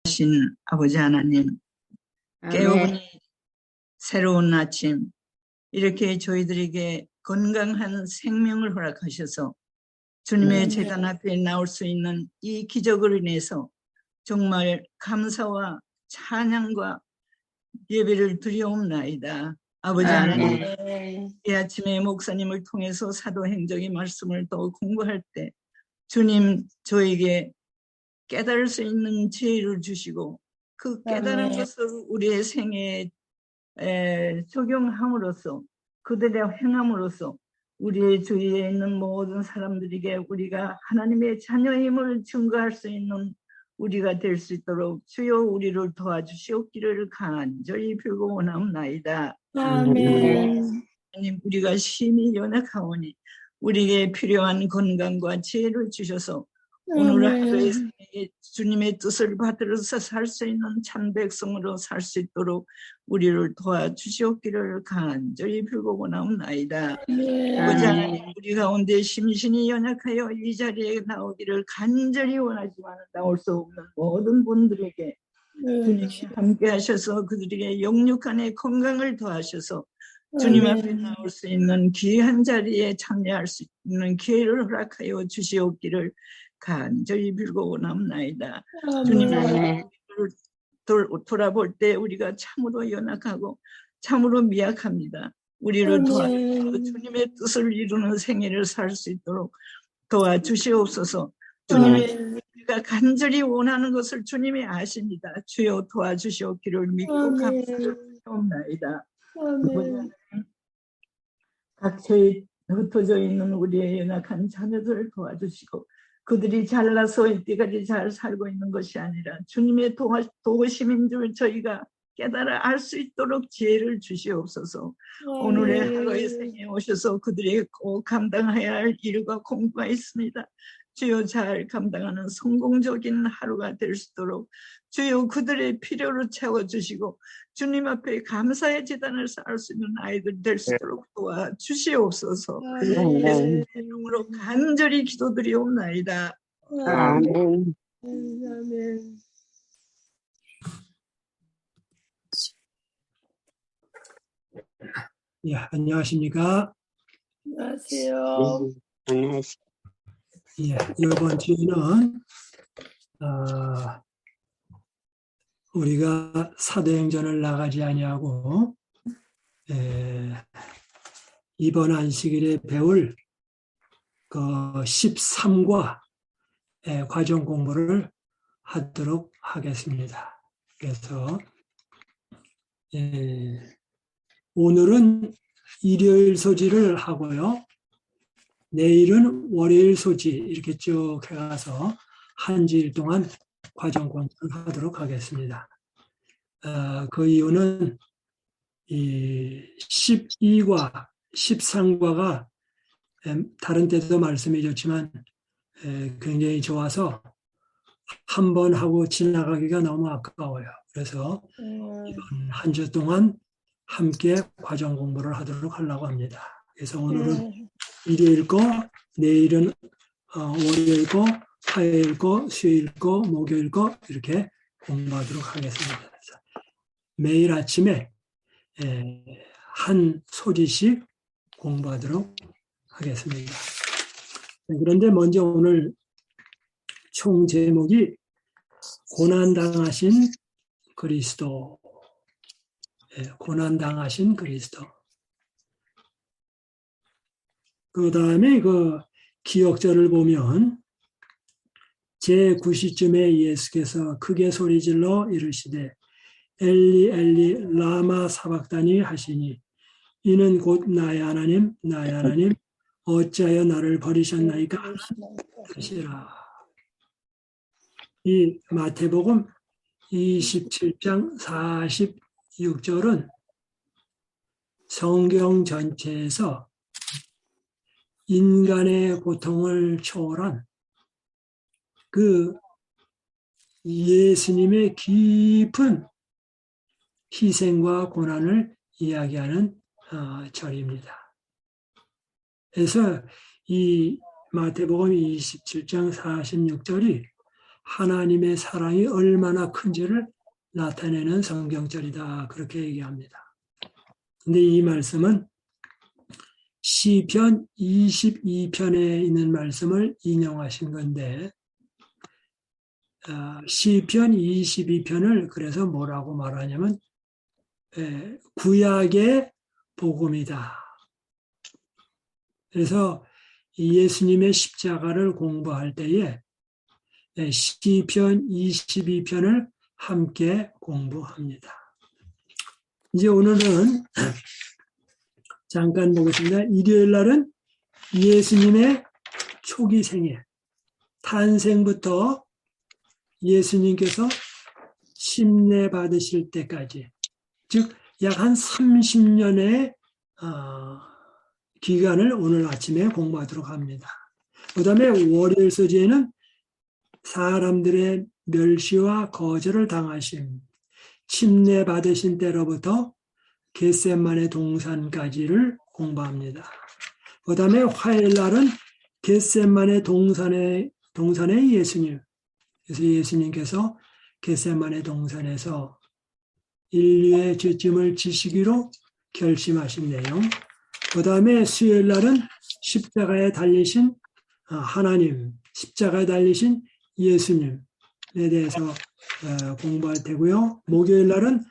신 아버지 하나님, 깨어보니 새로운 아침, 이렇게 저희들에게 건강한 생명을 허락하셔서 주님의 제단 앞에 나올 수 있는 이 기적으로 인해서 정말 감사와 찬양과 예배를 드리옵나이다. 아버지 하나님, 이 아침에 목사님을 통해서 사도행적의 말씀을 더 공부할 때 주님 저에게 깨달을 수 있는 지혜를 주시고 그 깨달은 것을 우리의 생애에 적용함으로써 그들의 행함으로써 우리의 주위에 있는 모든 사람들에게 우리가 하나님의 자녀임을 증거할 수 있는 우리가 될 수 있도록 주여 우리를 도와주시옵기를 간절히 빌고 원하옵나이다. 아멘. 우리가 심히 연약하오니 우리에게 필요한 건강과 지혜를 주셔서 오늘 하루의 생에 주님의 뜻을 받들어서 살 수 있는 참 백성으로 살 수 있도록 우리를 도와주시옵기를 간절히 빌고 원하옵나이다. 아버지 하나님, 우리 가운데 심신이 연약하여 이 자리에 나오기를 간절히 원하지만 나올 수 없는 모든 분들에게 주님이 함께 하셔서 그들에게 영육간의 건강을 더하셔서 주님 앞에 나올 수 있는 귀한 자리에 참여할 수 있는 기회를 허락하여 주시옵기를 간절히 빌고 원하옵나이다. 주님 앞에 돌아볼 때 우리가 참으로 연약하고 참으로 미약합니다. 우리를 도와주셔서 주님의 뜻을 이루는 생애를 살 수 있도록 도와주시옵소서. 주님이 우리가 간절히 원하는 것을 주님이 아십니다. 주여 도와주시옵기를 믿고 감사합니다. 각처에 흩어져 있는 우리의 연약한 자녀들을 도와주시고 그들이 잘나서 이때까지 잘 살고 있는 것이 아니라 주님의 도우심인 줄 저희가 깨달아 알 수 있도록 지혜를 주시옵소서. 오늘의 하루의 생에 오셔서 그들이 꼭 감당해야 할 일과 공부가 있습니다. 주여 잘 감당하는 성공적인 하루가 될 수 있도록 주여 그들의 필요를 채워주시고 주님 앞에 감사의 제단을 쌓을 수 있는 아이들 될 수 있도록 도와주시옵소서. 예수님의 이름으로 간절히 기도드리옵나이다. 아멘. 예, 안녕하십니까? 안녕하세요. 안녕하세요. 예, 이번 주에는 우리가 사도행전을 나가지 아니하고 이번 안식일에 배울 그 13과 과정 공부를 하도록 하겠습니다. 그래서 오늘은 일요일 소지를 하고요. 내일은 월요일 소지 이렇게 쭉 해가서 한 주일 동안 과정 공부를 하도록 하겠습니다. 그 이유는 이 12과 13과가 다른 때도 말씀해 줬지만 굉장히 좋아서 한 번 하고 지나가기가 너무 아까워요. 그래서 이번 한 주 동안 함께 과정 공부를 하도록 하려고 합니다. 그래서 오늘은 일요일 거, 내일은 월요일 거, 화요일 거, 수요일 거, 목요일 거 이렇게 공부하도록 하겠습니다. 매일 아침에 한 소리씩 공부하도록 하겠습니다. 그런데 먼저 오늘 총 제목이 고난당하신 그리스도, 고난당하신 그리스도. 그 다음에 그 기억절을 보면 제9시쯤에 예수께서 크게 소리질러 이르시되 엘리 엘리 라마 사박다니 하시니 이는 곧 나의 하나님 나의 하나님 어찌하여 나를 버리셨나이까 하시라. 이 마태복음 27장 46절은 성경 전체에서 인간의 고통을 초월한 그 예수님의 깊은 희생과 고난을 이야기하는 절입니다. 그래서 이 마태복음 27장 46절이 하나님의 사랑이 얼마나 큰지를 나타내는 성경절이다. 그렇게 얘기합니다. 근데 이 말씀은 시편 22편에 있는 말씀을 인용하신 건데 시편 22편을 그래서 뭐라고 말하냐면 구약의 복음이다. 그래서 예수님의 십자가를 공부할 때에 시편 22편을 함께 공부합니다. 이제 오늘은 잠깐 보겠습니다. 일요일 날은 예수님의 초기 생애, 탄생부터 예수님께서 침례 받으실 때까지, 즉 약 한 30년의 기간을 오늘 아침에 공부하도록 합니다. 그 다음에 월요일 서지에는 사람들의 멸시와 거절을 당하심, 침례 받으신 때로부터 겟세마네 동산까지를 공부합니다. 그 다음에 화요일 날은 겟세마네 동산의 예수님, 그래서 예수님께서 겟세마네 동산에서 인류의 죄짐을 지시기로 결심하신 내용, 그 다음에 수요일 날은 십자가에 달리신 하나님, 십자가에 달리신 예수님에 대해서 공부할 테고요. 목요일 날은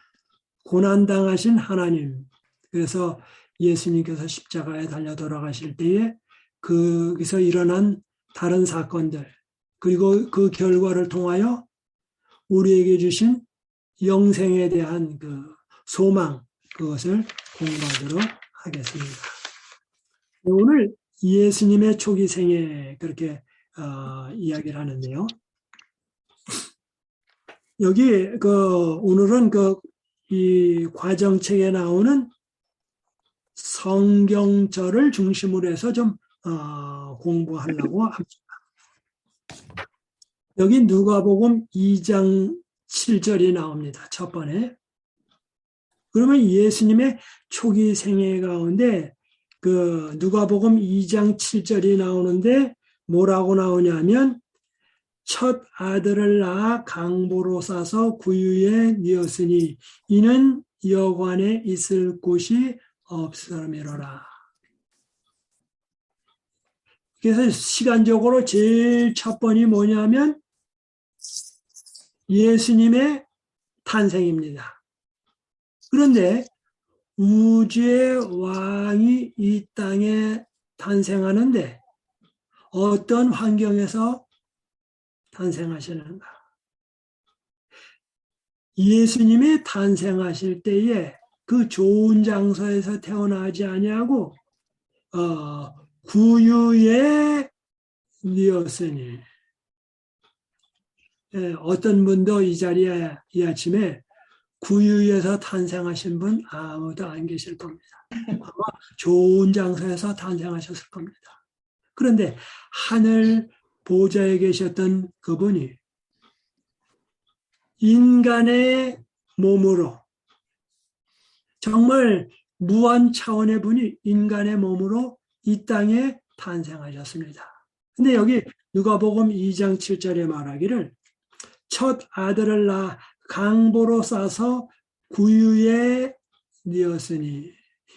고난당하신 하나님, 그래서 예수님께서 십자가에 달려 돌아가실 때에 거기서 일어난 다른 사건들, 그리고 그 결과를 통하여 우리에게 주신 영생에 대한 그 소망, 그것을 공부하도록 하겠습니다. 오늘 예수님의 초기 생애 그렇게 이야기를 하는데요. 여기 오늘은 이 과정책에 나오는 성경절을 중심으로 해서 좀 공부하려고 합니다. 여기 누가복음 2장 7절이 나옵니다. 첫 번에. 그러면 예수님의 초기 생애 가운데 누가복음 2장 7절이 나오는데 뭐라고 나오냐면 첫 아들을 낳아 강보로 싸서 구유에 뉘었으니 이는 여관에 있을 곳이 없음이로라. 그래서 시간적으로 제일 첫 번이 뭐냐면 예수님의 탄생입니다. 그런데 우주의 왕이 이 땅에 탄생하는데 어떤 환경에서 탄생하시는가? 예수님이 탄생하실 때에 그 좋은 장소에서 태어나지 아니하고 구유에 뉘었으니, 어떤 분도 이 자리에 이 아침에 구유에서 탄생하신 분 아무도 안 계실 겁니다. 아마 좋은 장소에서 탄생하셨을 겁니다. 그런데 하늘 보좌에 계셨던 그분이 인간의 몸으로, 정말 무한 차원의 분이 인간의 몸으로 이 땅에 탄생하셨습니다. 근데 여기 누가복음 2장 7절에 말하기를 첫 아들을 낳아 강보로 싸서 구유에 뉘었으니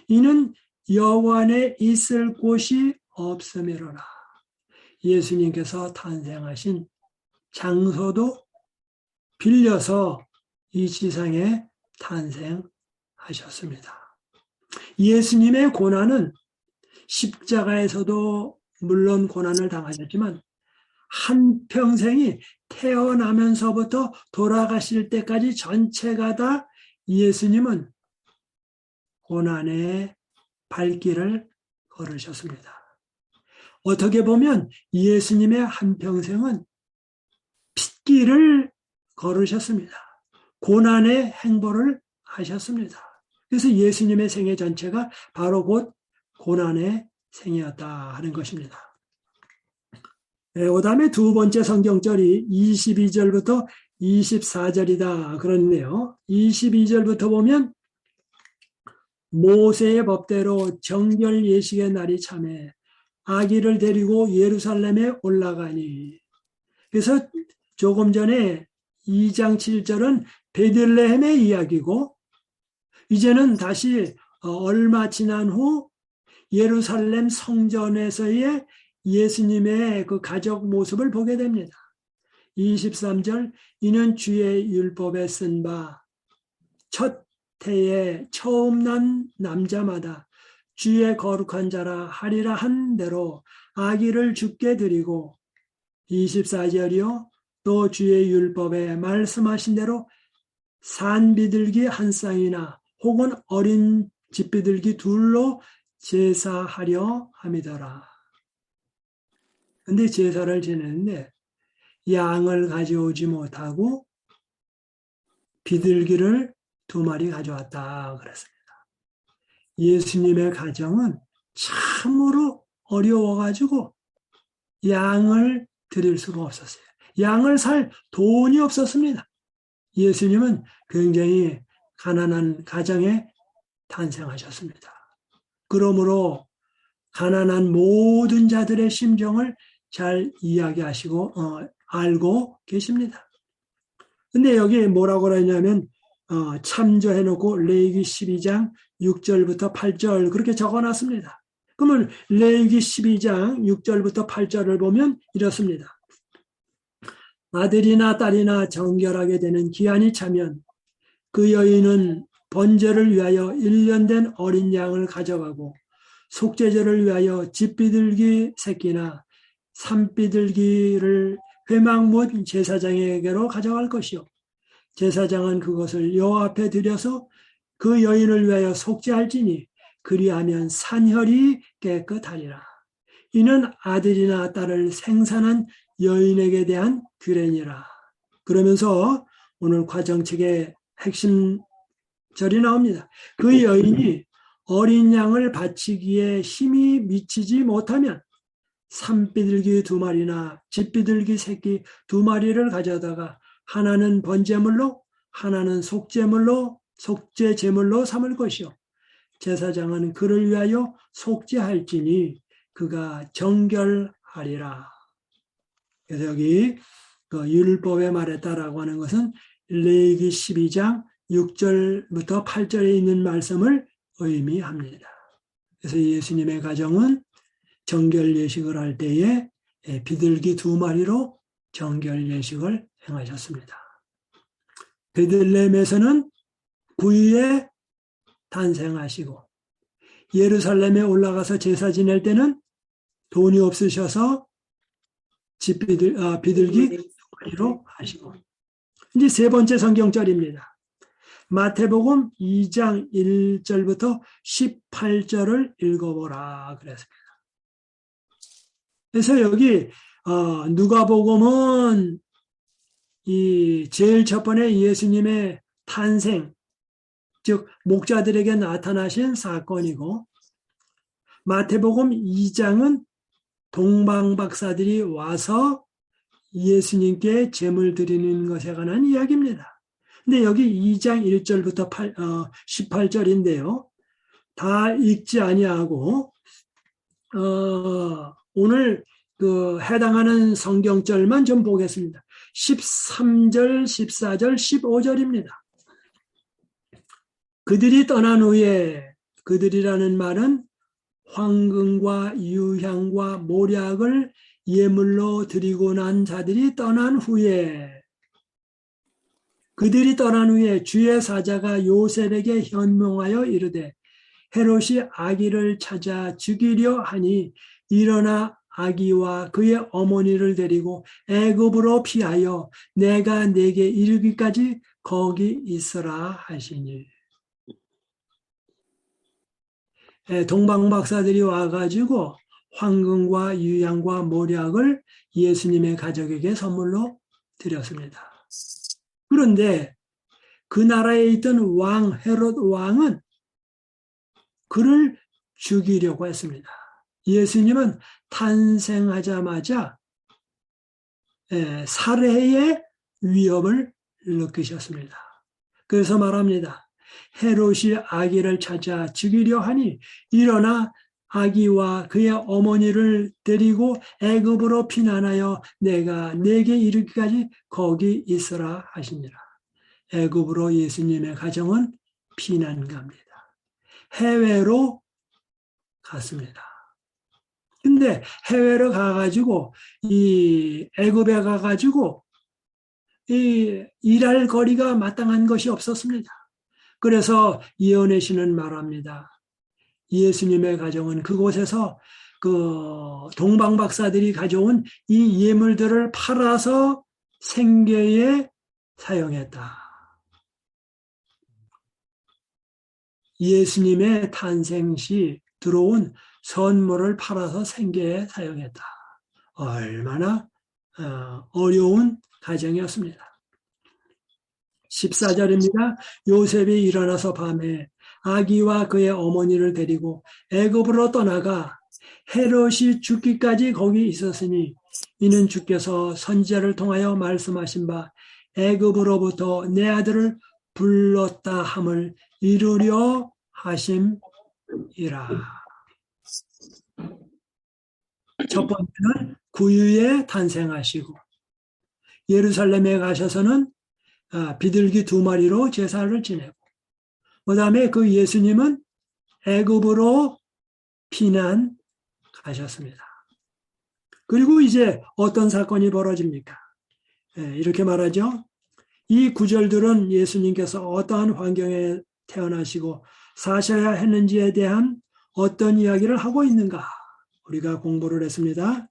이는 여관에 있을 곳이 없음이로라. 예수님께서 탄생하신 장소도 빌려서 이 지상에 탄생하셨습니다. 예수님의 고난은 십자가에서도 물론 고난을 당하셨지만 한평생이 태어나면서부터 돌아가실 때까지 전체가 다 예수님은 고난의 발길을 걸으셨습니다. 어떻게 보면 예수님의 한평생은 핏길을 걸으셨습니다. 고난의 행보를 하셨습니다. 그래서 예수님의 생애 전체가 바로 곧 고난의 생이었다 하는 것입니다. 그 다음에 두 번째 성경절이 22절부터 24절이다 그렇네요. 22절부터 보면 모세의 법대로 정결 예식의 날이 참에 아기를 데리고 예루살렘에 올라가니, 그래서 조금 전에 2장 7절은 베들레헴의 이야기고 이제는 다시 얼마 지난 후 예루살렘 성전에서의 예수님의 그 가족 모습을 보게 됩니다. 23절 이는 주의 율법에 쓴 바 첫 해에 처음 난 남자마다 주의 거룩한 자라 하리라 한 대로 아기를 주께 드리고 24절이요 또 주의 율법에 말씀하신 대로 산비둘기 한 쌍이나 혹은 어린 집비둘기 둘로 제사하려 함이더라. 근데 제사를 지내는데 양을 가져오지 못하고 비둘기를 2마리 가져왔다 그랬습니다. 예수님의 가정은 참으로 어려워가지고 양을 드릴 수가 없었어요. 양을 살 돈이 없었습니다. 예수님은 굉장히 가난한 가정에 탄생하셨습니다. 그러므로 가난한 모든 자들의 심정을 잘 이야기하시고 알고 계십니다. 근데 여기 뭐라고 그러냐면 참조해놓고 레위기 12장 6절부터 8절 그렇게 적어놨습니다. 그러면 레위기 12장 6절부터 8절을 보면 이렇습니다. 아들이나 딸이나 정결하게 되는 기한이 차면 그 여인은 번제를 위하여 1년 된 어린 양을 가져가고 속죄제를 위하여 집비둘기 새끼나 산비둘기를 회막 못 제사장에게로 가져갈 것이요 제사장은 그것을 여호와 앞에 드려서 그 여인을 위하여 속죄할지니 그리하면 산혈이 깨끗하리라. 이는 아들이나 딸을 생산한 여인에게 대한 규례니라. 그러면서 오늘 과정책의 핵심 절이 나옵니다. 그 여인이 어린 양을 바치기에 힘이 미치지 못하면 산비둘기 2마리나 집비둘기 새끼 2마리를 가져다가 하나는 번제물로 하나는 속죄제물로 삼을 것이요 제사장은 그를 위하여 속죄할지니 그가 정결하리라. 그래서 여기 그 율법의 말했다라고 하는 것은 레위기 12장 6절부터 8절에 있는 말씀을 의미합니다. 그래서 예수님의 가정은 정결 예식을 할 때에 비둘기 2마리로 정결 예식을 행하셨습니다. 베들레헴에서는 9일에 탄생하시고 예루살렘에 올라가서 제사 지낼 때는 돈이 없으셔서 비둘기 2마리로 하시고 이제 세 번째 성경절입니다. 마태복음 2장 1절부터 18절을 읽어보라 그랬습니다. 그래서 여기 누가복음은 이 제일 첫 번에 예수님의 탄생, 즉 목자들에게 나타나신 사건이고 마태복음 2장은 동방박사들이 와서 예수님께 제물 드리는 것에 관한 이야기입니다. 근데 여기 2장 1절부터 18절인데요. 다 읽지 아니하고 오늘 그 해당하는 성경절만 좀 보겠습니다. 13절, 14절, 15절입니다. 그들이 떠난 후에 그들이라는 말은 황금과 유향과 모략을 예물로 드리고 난 자들이 떠난 후에 그들이 떠난 후에 주의 사자가 요셉에게 현명하여 이르되 헤롯이 아기를 찾아 죽이려 하니 일어나 아기와 그의 어머니를 데리고 애굽으로 피하여 내가 네게 이르기까지 거기 있으라 하시니. 동방박사들이 와가지고 황금과 유향과 모략을 예수님의 가족에게 선물로 드렸습니다. 그런데 그 나라에 있던 왕 헤롯 왕은 그를 죽이려고 했습니다. 예수님은 탄생하자마자 살해의 위협을 느끼셨습니다. 그래서 말합니다. 헤롯이 아기를 찾아 죽이려 하니 일어나 아기와 그의 어머니를 데리고 애굽으로 피난하여 내가 내게 이르기까지 거기 있으라 하시니라. 애굽으로 예수님의 가정은 피난 갑니다. 해외로 갔습니다. 근데 해외로 가가지고 이 애굽에 가가지고 이 일할 거리가 마땅한 것이 없었습니다. 그래서 이언의 시는 말합니다. 예수님의 가정은 그곳에서 그 동방 박사들이 가져온 이 예물들을 팔아서 생계에 사용했다. 예수님의 탄생 시 들어온 선물을 팔아서 생계에 사용했다. 얼마나 어려운 가정이었습니다. 14절입니다. 요셉이 일어나서 밤에 아기와 그의 어머니를 데리고 애굽으로 떠나가 헤롯이 죽기까지 거기 있었으니 이는 주께서 선지자를 통하여 말씀하신 바 애굽으로부터 내 아들을 불렀다 함을 이루려 하심이라. 첫 번째는 구유에 탄생하시고 예루살렘에 가셔서는 비둘기 2마리로 제사를 지내고 그 다음에 그 예수님은 애굽으로 피난 가셨습니다. 그리고 이제 어떤 사건이 벌어집니까? 이렇게 말하죠. 이 구절들은 예수님께서 어떠한 환경에 태어나시고 사셔야 했는지에 대한 어떤 이야기를 하고 있는가 우리가 공부를 했습니다.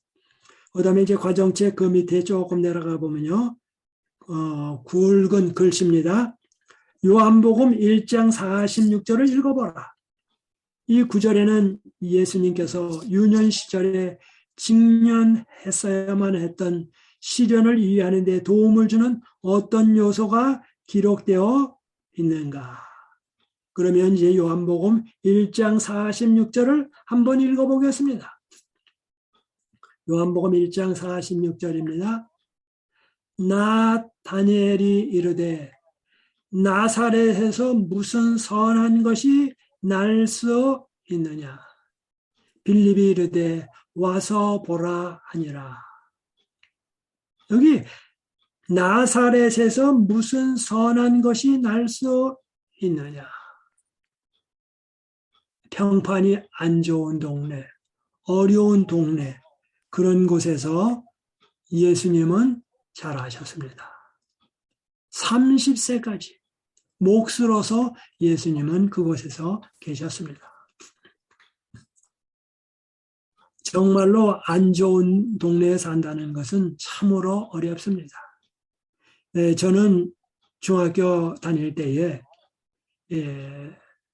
그 다음에 이제 과정책 그 밑에 조금 내려가 보면요. 굵은 글씨입니다. 요한복음 1장 46절을 읽어보라. 이 구절에는 예수님께서 유년 시절에 직면했어야만 했던 시련을 이해하는 데 도움을 주는 어떤 요소가 기록되어 있는가. 그러면 이제 요한복음 1장 46절을 한번 읽어보겠습니다. 요한복음 1장 46절입니다. 나다니엘이 이르되 나사렛에서 무슨 선한 것이 날 수 있느냐. 빌립이 이르되 와서 보라 하니라. 여기 나사렛에서 무슨 선한 것이 날 수 있느냐. 평판이 안 좋은 동네, 어려운 동네, 그런 곳에서 예수님은 자라셨습니다. 30세까지 몫으로서 예수님은 그곳에서 계셨습니다. 정말로 안 좋은 동네에 산다는 것은 참으로 어렵습니다. 저는 중학교 다닐 때에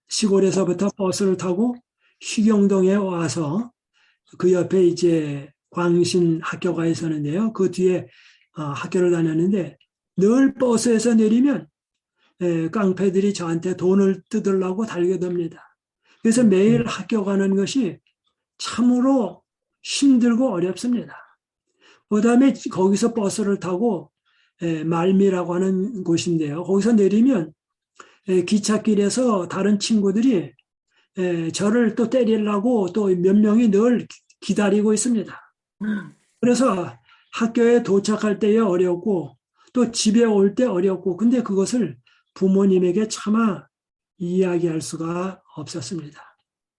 시골에서부터 버스를 타고 휴경동에 와서 그 옆에 이제 광신 학교가 있었는데요. 그 뒤에 학교를 다녔는데 늘 버스에서 내리면 깡패들이 저한테 돈을 뜯으려고 달겨듭니다. 그래서 매일 학교 가는 것이 참으로 힘들고 어렵습니다. 그 다음에 거기서 버스를 타고 말미라고 하는 곳인데요. 거기서 내리면 기찻길에서 다른 친구들이 저를 또 때리려고 또 몇 명이 늘 기다리고 있습니다. 그래서 학교에 도착할 때에 어렵고 또 집에 올 때 어렵고 근데 그것을 부모님에게 차마 이야기할 수가 없었습니다.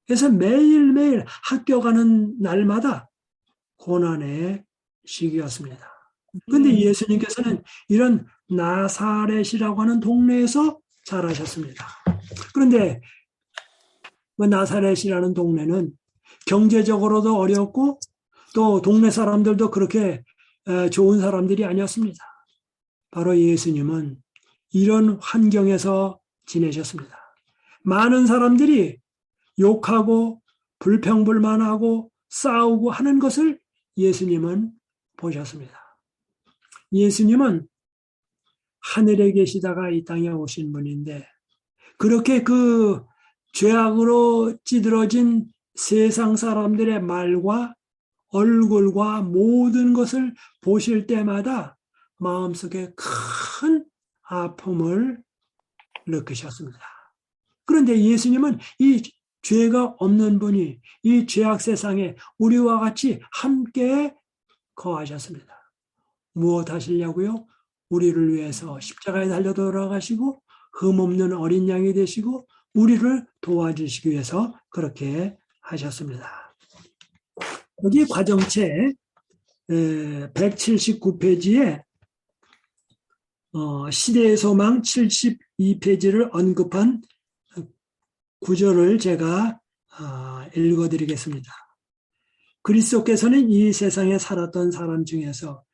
그래서 매일매일 학교 가는 날마다 고난의 시기였습니다. 그런데 예수님께서는 이런 나사렛이라고 하는 동네에서 자라셨습니다. 그런데 나사렛이라는 동네는 경제적으로도 어렵고 또 동네 사람들도 그렇게 좋은 사람들이 아니었습니다. 바로 예수님은 이런 환경에서 지내셨습니다. 많은 사람들이 욕하고 불평불만하고 싸우고 하는 것을 예수님은 보셨습니다. 예수님은 하늘에 계시다가 이 땅에 오신 분인데 그렇게 그 죄악으로 찌들어진 세상 사람들의 말과 얼굴과 모든 것을 보실 때마다 마음속에 큰 아픔을 느끼셨습니다. 그런데 예수님은 이 죄가 없는 분이 이 죄악 세상에 우리와 같이 함께 거하셨습니다. 무엇 하시려고요? 우리를 위해서 십자가에 달려 돌아가시고 흠없는 어린 양이 되시고 우리를 도와주시기 위해서 그렇게 하셨습니다. 여기 과정책 179페이지에 시대의 소망 72페이지를 언급한 구절을 제가 읽어드리겠습니다. 그리스도께서는 이 세상에 살았던 사람 중에서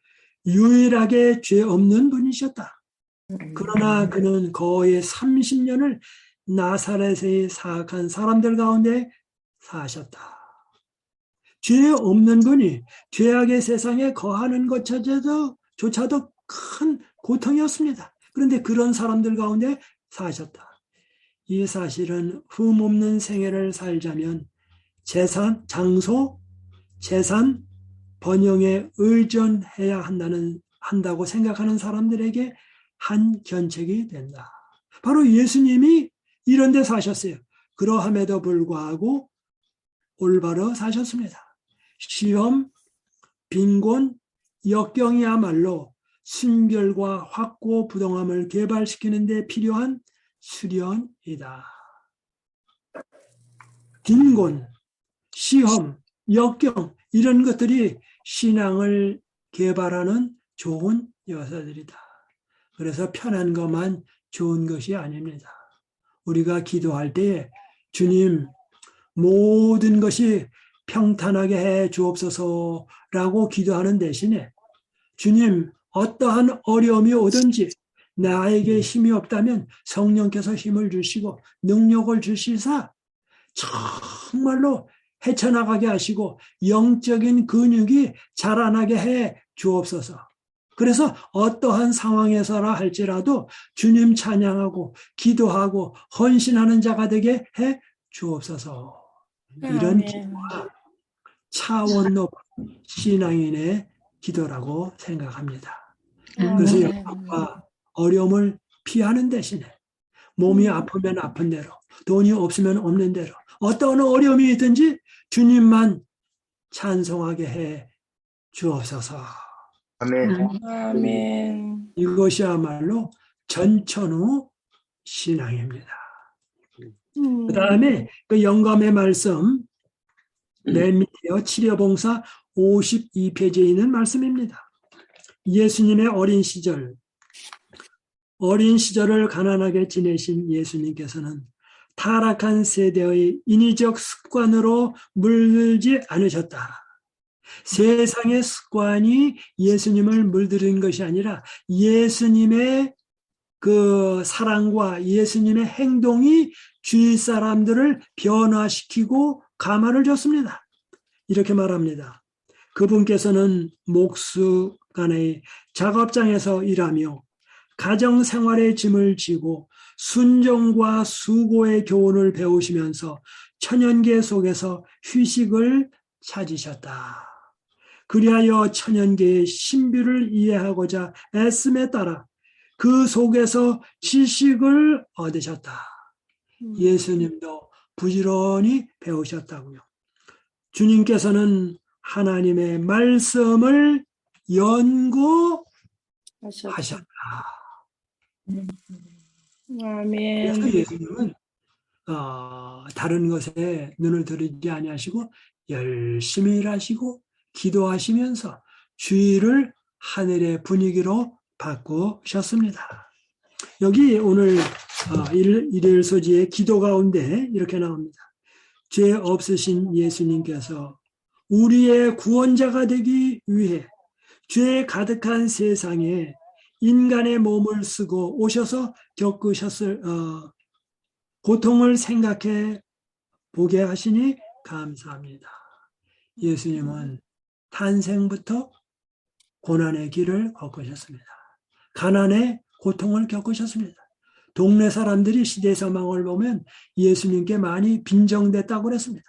유일하게 죄 없는 분이셨다. 그러나 그는 거의 30년을 나사렛의 사악한 사람들 가운데 사셨다. 죄 없는 분이 죄악의 세상에 거하는 것조차도 큰 고통이었습니다. 그런데 그런 사람들 가운데 사셨다. 이 사실은 흠없는 생애를 살자면 장소, 재산, 번영에 의존해야 한다고 생각하는 사람들에게 한 견책이 된다. 바로 예수님이 이런 데 사셨어요. 그러함에도 불구하고 올바로 사셨습니다. 시험, 빈곤, 역경이야말로 순결과 확고 부동함을 개발시키는 데 필요한 수련이다. 빈곤, 시험, 역경 이런 것들이 신앙을 개발하는 좋은 요소들이다. 그래서 편한 것만 좋은 것이 아닙니다. 우리가 기도할 때에 주님 모든 것이 평탄하게 해 주옵소서라고 기도하는 대신에 주님 어떠한 어려움이 오든지 나에게 힘이 없다면 성령께서 힘을 주시고 능력을 주시사 정말로 헤쳐나가게 하시고 영적인 근육이 자라나게 해 주옵소서. 그래서 어떠한 상황에서라 할지라도 주님 찬양하고 기도하고 헌신하는 자가 되게 해 주옵소서. 이런 기도가 차원 높은 신앙인의 기도라고 생각합니다. 그래서 역경과 어려움을 피하는 대신에 몸이 아프면 아픈 대로, 돈이 없으면 없는 대로, 어떤 어려움이 있든지 주님만 찬송하게 해 주옵소서. 아멘. 이것이야말로 전천후 신앙입니다. 그 다음에 그 영감의 말씀 맨 밑에요. 치료봉사 52페이지에 있는 말씀입니다. 예수님의 어린 시절을 가난하게 지내신 예수님께서는 타락한 세대의 인위적 습관으로 물들지 않으셨다. 세상의 습관이 예수님을 물들인 것이 아니라 예수님의 그 사랑과 예수님의 행동이 주위 사람들을 변화시키고 감화를 줬습니다. 이렇게 말합니다. 그분께서는 목수간의 작업장에서 일하며 가정생활의 짐을 지고 순종과 수고의 교훈을 배우시면서 천연계 속에서 휴식을 찾으셨다. 그리하여 천연계의 신비를 이해하고자 애씀에 따라 그 속에서 지식을 얻으셨다. 예수님도 부지런히 배우셨다고요. 주님께서는 하나님의 말씀을 연구하셨다. 아멘. 그래서 예수님은 다른 것에 눈을 들이지 아니하시고 열심히 일하시고 기도하시면서 주의를 하늘의 분위기로 바꾸셨습니다. 여기 오늘 일일 소지의 기도 가운데 이렇게 나옵니다. 죄 없으신 예수님께서 우리의 구원자가 되기 위해 죄 가득한 세상에 인간의 몸을 쓰고 오셔서 겪으셨을 고통을 생각해 보게 하시니 감사합니다. 예수님은 탄생부터 고난의 길을 겪으셨습니다. 가난의 고통을 겪으셨습니다. 동네 사람들이 시대 사망을 보면 예수님께 많이 빈정댔다고 그랬습니다.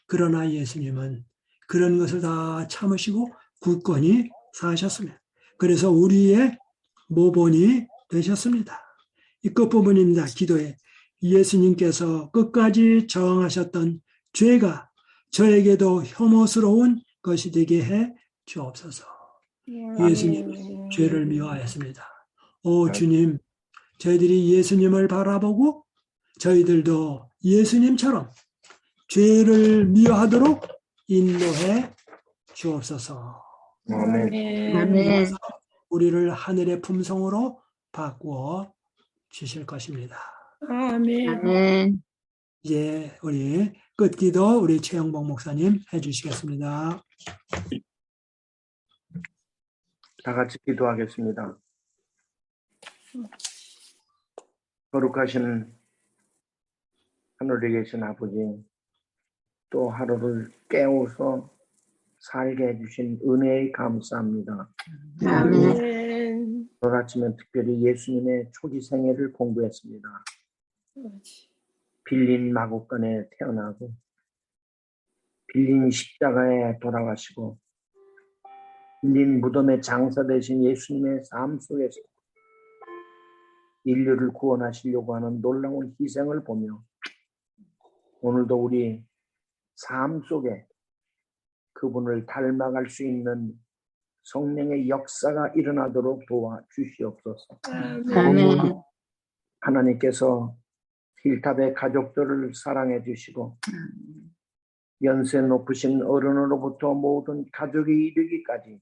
그러나 예수님은 그런 것을 다 참으시고 굳건히 사셨습니다. 그래서 우리의 모본이 되셨습니다. 이 끝부분입니다. 기도에 예수님께서 끝까지 저항하셨던 죄가 저에게도 혐오스러운 것이 되게 해 주옵소서. 예수님은 죄를 미워하였습니다. 오 주님, 저희들이 예수님을 바라보고 저희들도 예수님처럼 죄를 미워하도록 인도해 주옵소서. 아멘. 우리를 하늘의 품성으로 바꾸어 주실 것입니다. 아멘. 이제 우리 끝기도 우리 최영복 목사님 해주시겠습니다. 다 같이 기도하겠습니다. 거룩하신 하늘에 계신 아버지, 또 하루를 깨워서 살게 해주신 은혜에 감사합니다. 아멘. 오늘 아침에 특별히 예수님의 초기 생애를 공부했습니다. 빌린 마국간에 태어나고 빌린 십자가에 돌아가시고 빌린 무덤에 장사되신 예수님의 삶 속에서 인류를 구원하시려고 하는 놀라운 희생을 보며 오늘도 우리 삶 속에 그분을 닮아갈 수 있는 성령의 역사가 일어나도록 도와주시옵소서. 아멘. 하나님께서 힐탑의 가족들을 사랑해 주시고 연세 높으신 어른으로부터 모든 가족이 이르기까지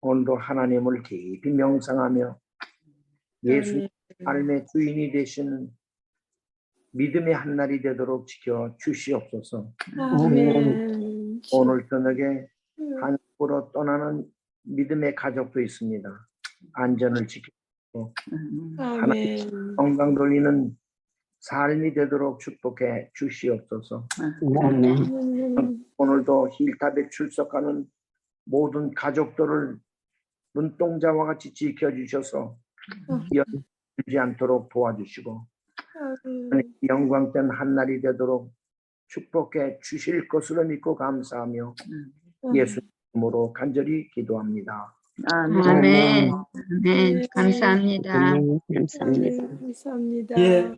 오늘도 하나님을 깊이 명상하며 예수 삶의 주인이 되신 믿음의 한날이 되도록 지켜 주시옵소서. 아멘. 오늘 저녁에 한국으로 떠나는 믿음의 가족도 있습니다. 안전을 지키고 하나님 건강 돌리는 삶이 되도록 축복해 주시옵소서. 아멘. 오늘도 힐탑에 출석하는 모든 가족들을 눈동자와 같이 지켜주셔서 연주지 않도록 도와주시고 영광된 한날이 되도록 축복해 주실 것으로 믿고 감사하며 예수님으로 간절히 기도합니다. 아멘. 아멘. 감사합니다. 감사합니다. 예,